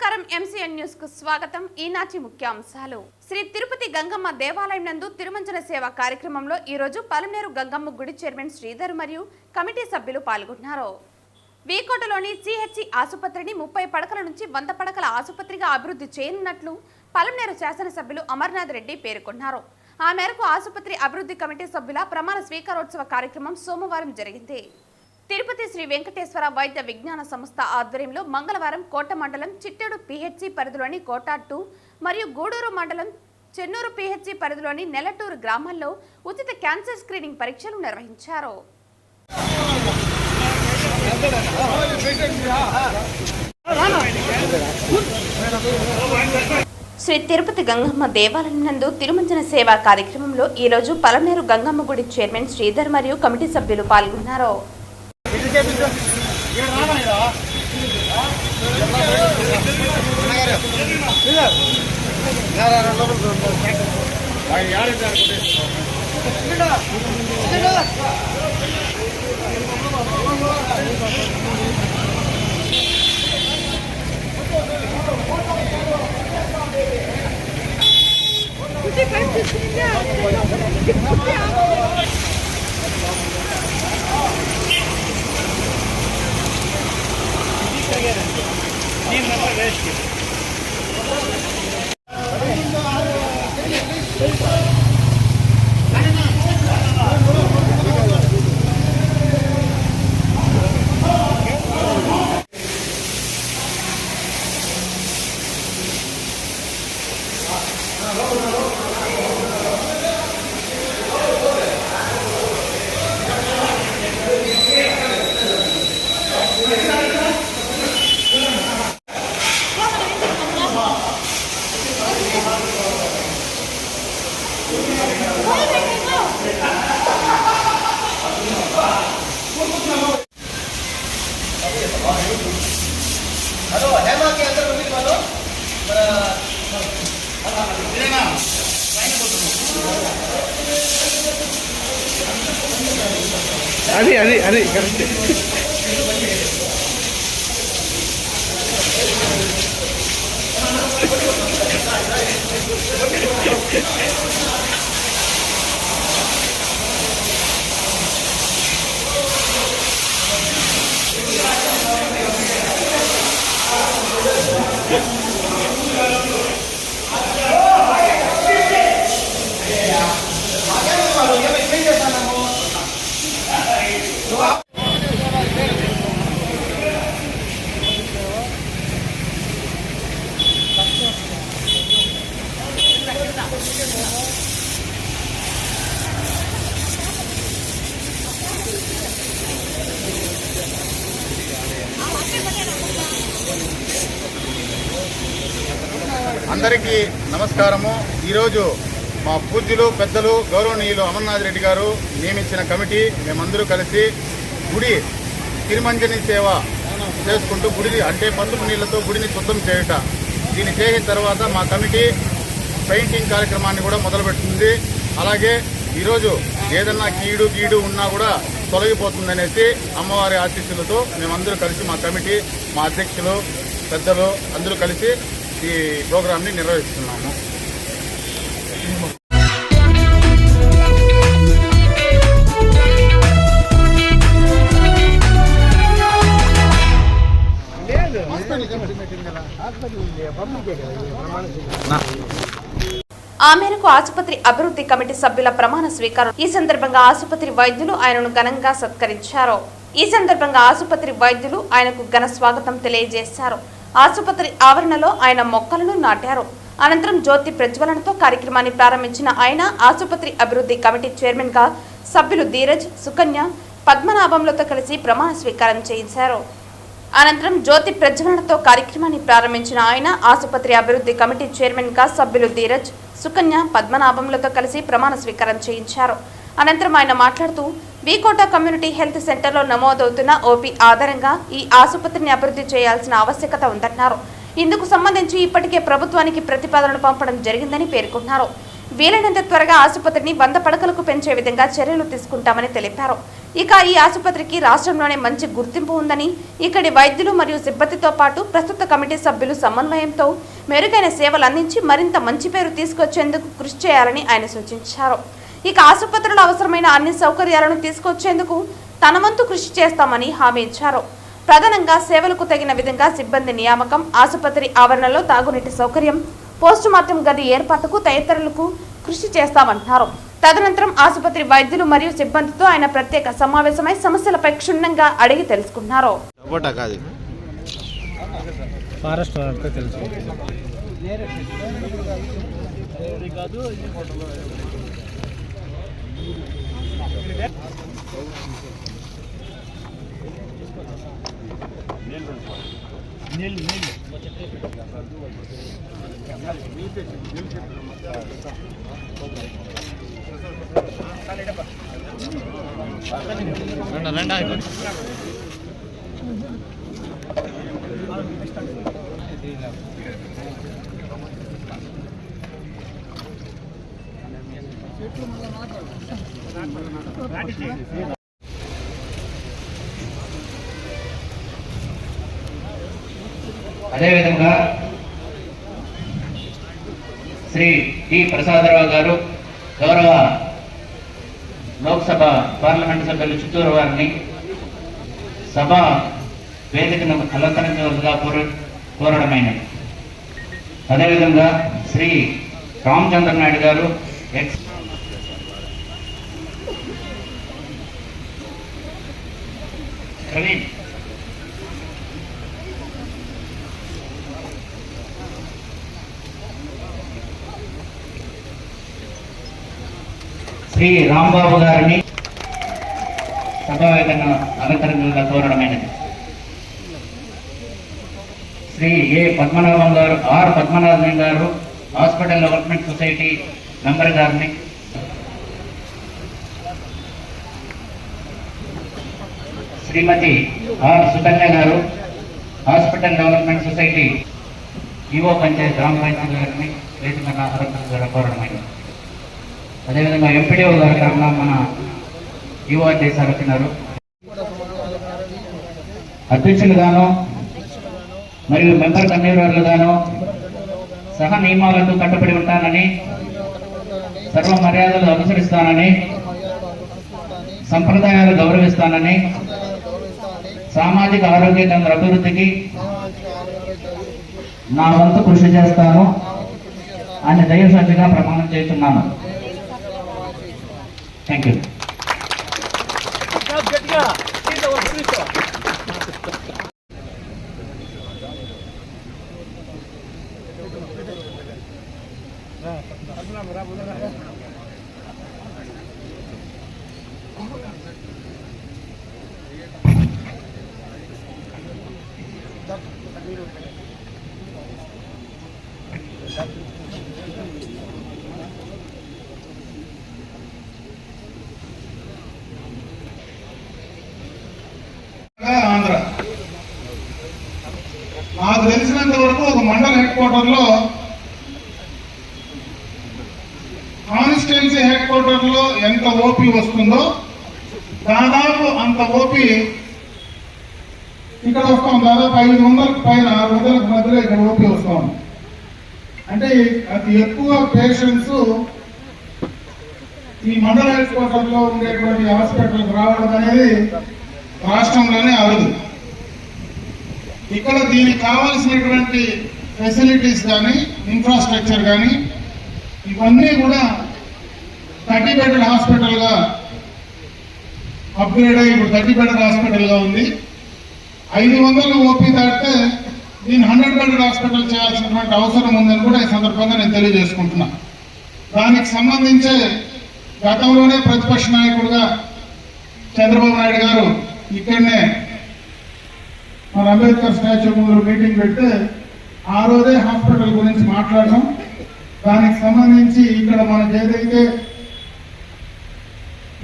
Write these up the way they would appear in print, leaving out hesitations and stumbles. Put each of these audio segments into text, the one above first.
నమస్కారం MCN news కు స్వాగతం. ఈనాటి ముఖ్యాంశాలు. శ్రీ తిరుపతి గంగమ్మ దేవాలయం నందు తిరుమంజన సేవ కార్యక్రమంలో ఈ రోజు పలమనేరు గంగమ్మ గుడి చైర్మన్ శ్రీధర్ మరియు కమిటీ సభ్యులు పాల్గొన్నారు. వీకోటలోని సిహెచ్సి ఆసుపత్రిని 30 పడకల నుంచి 100 పడకల ఆసుపత్రిగా అభివృద్ధి చేయనున్నట్లు పలమనేరు శాసనసభ్యులు అమర్నాథ్ రెడ్డి పేర్కొన్నారు. ఆ మేరకు ఆసుపత్రి అభివృద్ధి కమిటీ సభ్యుల ప్రమాణ స్వీకారోత్సవ కార్యక్రమం సోమవారం జరిగింది. తిరుపతి శ్రీ వెంకటేశ్వర వైద్య విజ్ఞాన సంస్థ ఆధ్వర్యంలో మంగళవారం కోట మండలం చిట్టేడు పిహెచ్సి పరిధిలోని కోట 2 మరియు గూడూరు మండలం చెన్నూరు పిహెచ్సి పరిధిలోని నెలటూరు గ్రామాల్లో ఉచిత క్యాన్సర్ స్క్రీనింగ్ పరీక్షలు నిర్వహించారు. శ్రీ తిరుపతి గంగమ్మ దేవాలయం నందు తిరుమంజన సేవ కార్యక్రమంలో ఈ రోజు పలమనేరు గంగమ్మ గుడి చైర్మన్ శ్రీధర్ మరియు కమిటీ సభ్యులు పాల్గొన్నారు. అది కరెక్ట్. అందరికీ నమస్కారము. ఈరోజు మా పూజ్యులు పెద్దలు గౌరవనీయులు అమర్నాథ్ రెడ్డి గారు నియమించిన కమిటీ మేమందరూ కలిసి గుడి తిరుమంజని సేవ చేసుకుంటూ గుడిని అంటే పసుపు నీళ్లతో గుడిని శుద్ధం చేయుట. దీన్ని చేసిన తర్వాత మా కమిటీ పెయింటింగ్ కార్యక్రమాన్ని కూడా మొదలుపెడుతుంది. అలాగే ఈరోజు ఏదన్నా గీడు ఉన్నా కూడా తొలగిపోతుందనేసి అమ్మవారి ఆశీస్సులతో మేమందరూ కలిసి మా కమిటీ మా అధ్యక్షులు పెద్దలు అందరూ కలిసి ఈ ప్రోగ్రాంని నిర్వహిస్తున్నాము. ఆ మేరకు ఆసుపత్రి అభివృద్ధి కమిటీ సభ్యుల ప్రమాణ స్వీకారం. ఈ సందర్భంగా ఆసుపత్రి వైద్యులు ఆయనను ఘనంగా సత్కరించారు. ఈ సందర్భంగా ఆసుపత్రి వైద్యులు ఆయనకు ఘన స్వాగతం తెలియజేశారు. ఆసుపత్రి ఆవరణలో ఆయన మొక్కలను నాటారు. అనంతరం జ్యోతి ప్రజ్వలనతో కార్యక్రమాన్ని ప్రారంభించిన ఆయన ఆసుపత్రి అభివృద్ధి కమిటీ చైర్మన్ గా సభ్యులు ధీరజ్, సుకన్య, పద్మనాభంలతో కలిసి ప్రమాణ స్వీకారం చేయించారు. అనంతరం జ్యోతి ప్రజ్వలనతో కార్యక్రమాన్ని ప్రారంభించిన ఆయన ఆసుపత్రి అభివృద్ధి కమిటీ చైర్మన్ గా సభ్యులు ధీరజ్, సుకన్య, పద్మనాభంలతో కలిసి ప్రమాణ స్వీకారం చేయించారు. అనంతరం ఆయన మాట్లాడుతూ వీకోట కమ్యూనిటీ హెల్త్ సెంటర్లో నమోదవుతున్న ఓపీ ఆధారంగా ఈ ఆసుపత్రిని అభివృద్ధి చేయాల్సిన ఆవశ్యకత ఉందన్నారు. ఇందుకు సంబంధించి ఇప్పటికే ప్రభుత్వానికి ప్రతిపాదనలు పంపడం జరిగిందని పేర్కొన్నారు. వీలైనంత త్వరగా ఆసుపత్రిని 100 పడకలకు పెంచే విధంగా చర్యలు తీసుకుంటామని తెలిపారు. ఇక ఈ ఆసుపత్రికి రాష్ట్రంలోనే మంచి గుర్తింపు ఉందని, ఇక్కడి వైద్యులు మరియు సిబ్బందితో పాటు ప్రస్తుత కమిటీ సభ్యులు సమన్వయంతో మెరుగైన సేవలు అందించి మరింత మంచి పేరు తీసుకొచ్చేందుకు కృషి చేయాలని ఆయన సూచించారు. ఇక ఆసుపత్రిలో అవసరమైన అన్ని సౌకర్యాలను తీసుకొచ్చేందుకు తన వంతు కృషి చేస్తామని హామీ ఇచ్చారు. ప్రధానంగా సేవలకు తగిన విధంగా సిబ్బంది నియామకం, ఆసుపత్రి ఆవరణలో తాగునీటి సౌకర్యం, పోస్టుమార్టం గది ఏర్పాటుకు తదితరులకు కృషి చేస్తామంటున్నారు. తదనంతరం ఆసుపత్రి వైద్యులు మరియు సిబ్బందితో ఆయన ప్రత్యేక సమావేశమై సమస్యలపై క్షుణ్ణంగా అడిగి తెలుసుకున్నారు. అదేవిధంగా శ్రీ టి ప్రసాదరావు గారు, గౌరవ లోక్సభ పార్లమెంట్ సభ్యులు చిత్తూరు వారిని సభ వేదికను అలంకరించవలసిగా కోరడమైనది. అదేవిధంగా శ్రీ రామచంద్ర నాయుడు గారు, ప్రవీణ్, శ్రీ రాంబాబు గారిని సభావేదికను అలంకరించగా కోరడమైనది. శ్రీ ఏ పద్మనాభం గారు, ఆర్ పద్మనాభం గారు, హాస్పిటల్ డెవలప్మెంట్ సొసైటీ మెంబర్ గారిని, శ్రీమతి ఆర్ సుకన్య గారు, hospital development society EO Panchayat గ్రామ పంచాయతీ గారిని వేదికగా అలంకరించగా కోరడమైనది. అదేవిధంగా ఎంపీడీఓ గారి తరఫున మన ఈవో చేశారు వచ్చినారు. అధ్యక్షులుగాను మరియు మెంబర్ కన్వీనర్లుగాను సహ నియమాలకు కట్టుబడి ఉంటానని, సర్వ మర్యాదలు అనుసరిస్తానని, సంప్రదాయాలు గౌరవిస్తానని, సామాజిక ఆరోగ్య కేంద్ర అభివృద్ధికి నా వంతు కృషి చేస్తాను అని దైవసాక్షిగా ప్రమాణం చేస్తున్నాను. Thank you. ఆంధ్ర నాకు తెలిసినంత వరకు ఒక మండల హెడ్ క్వార్టర్ లో, కాన్స్టిట్యున్సీ హెడ్ క్వార్టర్ లో ఎంత ఓపీ వస్తుందో దాదాపు అంత ఓపీ ఇక్కడ వస్తాం. దాదాపు 500కు పైన 600కు మధ్యలో ఇక్కడ ఓపీ వస్తాం. అంటే అతి ఎక్కువ పేషెంట్స్ ఈ మండల హెడ్ క్వార్టర్ లో ఉండేటువంటి హాస్పిటల్కి రావడం అనేది రాష్ట్రంలోనే అరుదు. ఇక్కడ దీనికి కావాల్సినటువంటి ఫెసిలిటీస్ కానీ, ఇన్ఫ్రాస్ట్రక్చర్ కానీ ఇవన్నీ కూడా 30 బెడెడ్ హాస్పిటల్గా అప్గ్రేడ్ అయ్యి ఇప్పుడు 30 బెడెడ్ హాస్పిటల్గా ఉంది. 500 ఓపీ దాటితే దీన్ని 100 బెడెడ్ హాస్పిటల్ చేయాల్సినటువంటి అవసరం ఉందని కూడా ఈ సందర్భంగా నేను తెలియజేసుకుంటున్నా. దానికి సంబంధించే గతంలోనే ప్రతిపక్ష నాయకుడుగా చంద్రబాబు నాయుడు గారు ఇక్కడనే మన అంబేద్కర్ స్టాచ్యూ ముందు మీటింగ్ పెడితే ఆ రోజే హాస్పిటల్ గురించి మాట్లాడడం. దానికి సంబంధించి ఇక్కడ మనకు ఏదైతే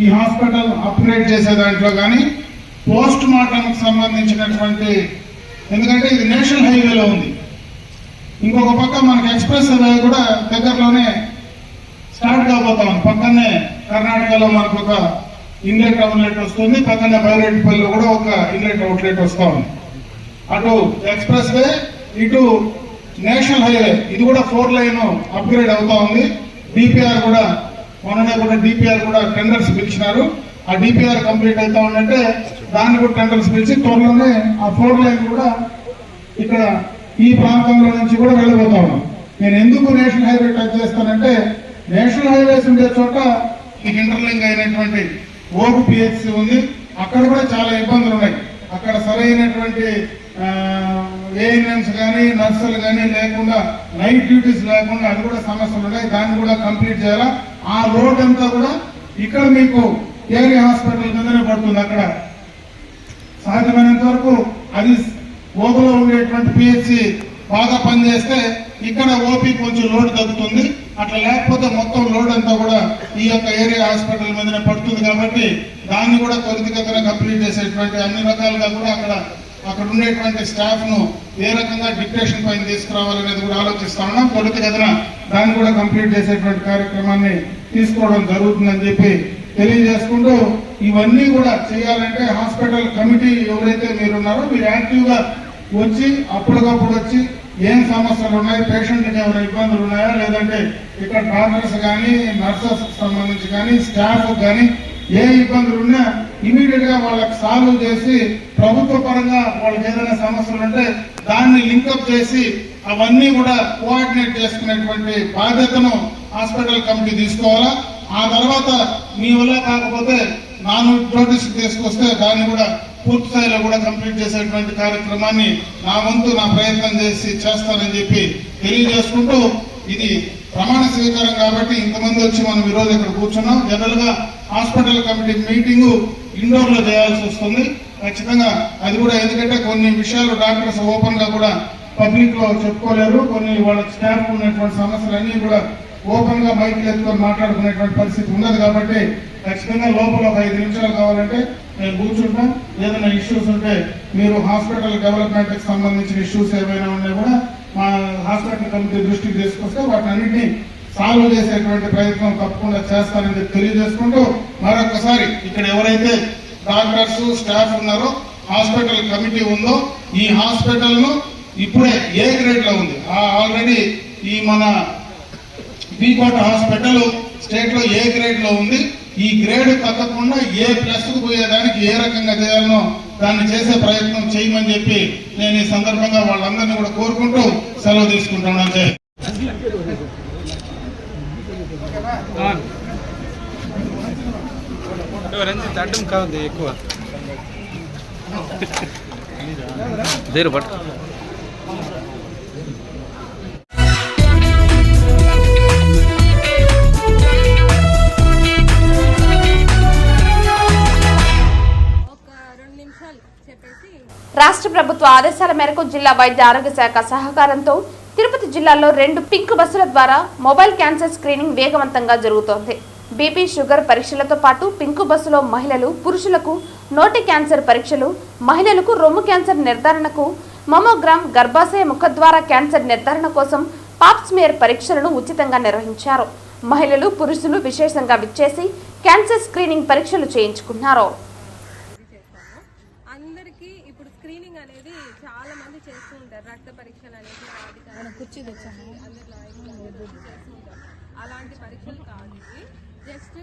ఈ హాస్పిటల్ అప్గ్రేడ్ చేసే దాంట్లో కానీ, పోస్ట్ మార్టంకి సంబంధించినటువంటి, ఎందుకంటే ఇది నేషనల్ హైవేలో ఉంది, ఇంకొక పక్క మనకి ఎక్స్ప్రెస్ హైవే కూడా దగ్గరలోనే స్టార్ట్ కాబోతాం. పక్కనే కర్ణాటకలో మనకు ఒక ఇన్లెట్ అవుట్లెట్ వస్తుంది, పక్కన బైరెడ్డిపల్లిలో కూడా ఒక ఇన్లెట్ అవుట్లెట్ వస్తా ఉంది. అటు ఎక్స్ప్రెస్ వే, ఇటు నేషనల్ హైవే, ఇది కూడా 4 లైన్ అప్గ్రేడ్ అవుతా ఉంది. డిపిఆర్ కూడా మొన్ననే కూడా డిపిఆర్ కూడా టెండర్స్ పిలిచినారు. ఆ డిపిఆర్ కంప్లీట్ అవుతా ఉందంటే దాన్ని కూడా టెండర్స్ పిలిచి త్వరలోనే ఆ 4 లైన్ కూడా ఇక్కడ ఈ ప్రాంతంలో నుంచి కూడా వెళ్ళబోతా ఉన్నాం. నేను ఎందుకు నేషనల్ హైవే టచ్ చేస్తానంటే, నేషనల్ హైవేస్ ఉండే చోట ఈ ఇంటర్లింక్ అయినటువంటి ఓపు పిహెచ్సి ఉంది, అక్కడ కూడా చాలా ఇబ్బందులు ఉన్నాయి. అక్కడ సరైనటువంటి ఏఎన్ఎంస్ కానీ నర్సులు కానీ లేకుండా, నైట్ డ్యూటీస్ లేకుండా, అది కూడా సమస్యలు ఉన్నాయి. దాన్ని కూడా కంప్లీట్ చేయాలా. ఆ రోడ్ అంతా కూడా ఇక్కడ మీకు ఏరియా హాస్పిటల్ కిందనే పడుతుంది. అక్కడ సాధ్యమైనంత వరకు అది ఓపులో ఉండేటువంటి పిహెచ్సి బాగా పనిచేస్తే ఇక్కడ ఓపీ కొంచెం లోడ్ తగ్గుతుంది. అట్లా లేకపోతే మొత్తం లోడ్ అంతా కూడా ఈ యొక్క ఏరియా హాస్పిటల్ మీదనే పడుతుంది. కాబట్టి దాన్ని కూడా త్వరితగతిన కంప్లీట్ చేసేటువంటి అన్ని రకాలుగా కూడా అక్కడ ఉండేటువంటి స్టాఫ్ ను ఏ రకంగా డిక్టేషన్ పైన తీసుకురావాలనేది కూడా ఆలోచిస్తా ఉన్నాం. త్వరితగతిన దాన్ని కూడా కంప్లీట్ చేసేటువంటి కార్యక్రమాన్ని తీసుకోవడం జరుగుతుందని చెప్పి తెలియజేసుకుంటూ, ఇవన్నీ కూడా చేయాలంటే హాస్పిటల్ కమిటీ ఎవరైతే మీరున్నారో మీరు యాక్టివ్ గా వచ్చి అప్పటికప్పుడు వచ్చి ఏం సమస్యలు ఉన్నాయి, పేషెంట్కి ఏమైనా ఇబ్బందులు ఉన్నాయా, లేదంటే ఇక్కడ డాక్టర్స్ కానీ నర్సెస్ సంబంధించి కానీ స్టాఫ్ కానీ ఏ ఇబ్బందులు ఉన్నా ఇమీడియట్ గా వాళ్ళకి సాల్వ్ చేసి, ప్రభుత్వ పరంగా వాళ్ళకి ఏదైనా సమస్యలు ఉంటే దాన్ని లింకప్ చేసి అవన్నీ కూడా కోఆర్డినేట్ చేసుకునేటువంటి బాధ్యతను హాస్పిటల్ కమిటీ తీసుకోవాలా. ఆ తర్వాత మీ వల్ల కాకపోతే నాన్ నోటీస్ తీసుకొస్తే దాన్ని కూడా పూర్తి స్థాయిలో కూడా కంప్లీట్ చేసేటువంటి కార్యక్రమాన్ని నా వంతు నా ప్రయత్నం చేస్తానని చెప్పి తెలియజేసుకుంటూ, ఇది ప్రమాణ స్వీకారం కాబట్టి ఇంతమంది వచ్చి మనం ఈ రోజు ఇక్కడ కూర్చున్నాం. జనరల్ గా హాస్పిటల్ కమిటీ మీటింగ్ ఇండోర్ లో చేయాల్సి వస్తుంది ఖచ్చితంగా. అది కూడా ఎందుకంటే కొన్ని విషయాలు డాక్టర్స్ ఓపెన్ గా కూడా పబ్లిక్ లో చెప్పుకోలేరు. కొన్ని వాళ్ళ స్టాఫ్ ఉన్నటువంటి సమస్యలన్నీ కూడా ఓపెన్ గా మైక్ ఎత్తుకొని మాట్లాడుకునేటువంటి పరిస్థితి ఉండదు. కాబట్టి ఖచ్చితంగా లోపల ఒక 5 నిమిషాలు కావాలంటే నేను కూర్చుంటాం. ఏదైనా ఇష్యూస్ ఉంటే మీరు హాస్పిటల్ డెవలప్మెంట్ కి సంబంధించిన ఇష్యూస్ ఏమైనా ఉన్నా కూడా మా హాస్పిటల్ కమిటీ దృష్టికి తీసుకొస్తే వాటిని అన్నింటినీ సాల్వ్ చేసేటువంటి ప్రయత్నం తప్పకుండా చేస్తానని తెలియజేసుకుంటూ, మరొకసారి ఇక్కడ ఎవరైతే డాక్టర్స్ స్టాఫ్ ఉన్నారో, హాస్పిటల్ కమిటీ ఉందో, ఈ హాస్పిటల్ ను ఇప్పుడే ఏ గ్రేడ్ లో ఉంది. ఆల్రెడీ ఈ మన బీకోట హాస్పిటల్ స్టేట్ లో ఏ గ్రేడ్ లో ఉంది. ఈ గ్రేడ్ తగ్గకుండా A+ కు పోయేదానికి ఏ రకంగా చేయాలనో దాన్ని చేసే ప్రయత్నం చేయమని చెప్పి నేను ఈ సందర్భంగా వాళ్ళందరినీ కూడా కోరుకుంటూ సెలవు తీసుకుంటున్నాను. అడ్డం కాదు ఎక్కువ పట్టు. రాష్ట్ర ప్రభుత్వ ఆదేశాల మేరకు జిల్లా వైద్య ఆరోగ్య శాఖ సహకారంతో తిరుపతి జిల్లాలో 2 పింక్ బస్సుల ద్వారా మొబైల్ క్యాన్సర్ స్క్రీనింగ్ వేగవంతంగా జరుగుతోంది. బీపీ, షుగర్ పరీక్షలతో పాటు పింక్ బస్సులో మహిళలు, పురుషులకు నోటి క్యాన్సర్ పరీక్షలు, మహిళలకు రొమ్ము క్యాన్సర్ నిర్ధారణకు మమోగ్రామ్, గర్భాశయ ముఖద్వార క్యాన్సర్ నిర్ధారణ కోసం పాప్స్మియర్ పరీక్షలను ఉచితంగా నిర్వహించారు. మహిళలు, పురుషులు విశేషంగా విచ్చేసి క్యాన్సర్ స్క్రీనింగ్ పరీక్షలు చేయించుకున్నారు. అందరికీ ఇప్పుడు స్క్రీనింగ్ అనేది చాలా మంది చేస్తూ ఉంటారు. రక్త పరీక్షలు అనేది అలాంటి పరీక్షలు కాదు, జస్ట్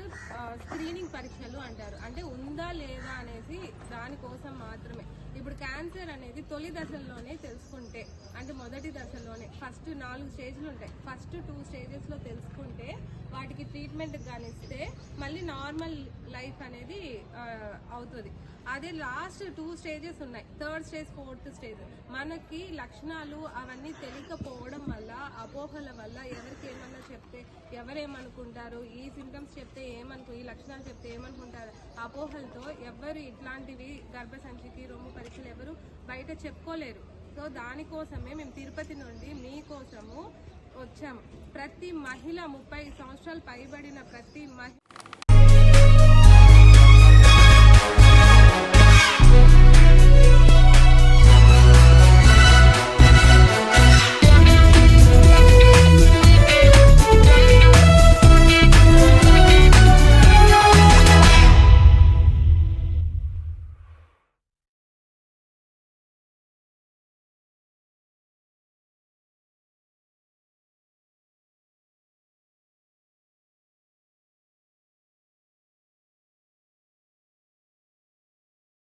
స్క్రీనింగ్ పరీక్షలు అంటారు. అంటే ఉందా లేదా అనేసి దానికోసం మాత్రమే. ఇప్పుడు క్యాన్సర్ అనేది తొలి దశల్లోనే తెలుసుకుంటే, అంటే మొదటి దశలోనే ఫస్ట్ 4 స్టేజ్లు ఉంటాయి. ఫస్ట్ 2 స్టేజెస్లో తెలుసుకుంటే వాటికి ట్రీట్మెంట్ కానిస్తే మళ్ళీ నార్మల్ లైఫ్ అనేది అవుతుంది. అదే లాస్ట్ 2 స్టేజెస్ ఉన్నాయి, 3rd స్టేజ్ 4th స్టేజ్. మనకి లక్షణాలు అవన్నీ తెలియకపోవడం వల్ల, అపోహల వల్ల ఎవరికి ఏమన్నా చెప్తే ఎవరేమనుకుంటారు, ఈ సింటమ్స్ చెప్తే ఈ లక్షణాలు చెప్తే ఏమనుకుంటారు, అపోహలతో ఎవరు ఇట్లాంటివి గర్భసంచికి రొమ్ము పరీక్షలు ఎవరు బయట చెప్పుకోలేరు. సో దానికోసమే మేము తిరుపతి నుండి మీకోసము వచ్చాము. ప్రతి మహిళ 30 సంవత్సరాలు పైబడిన ప్రతి మహిళ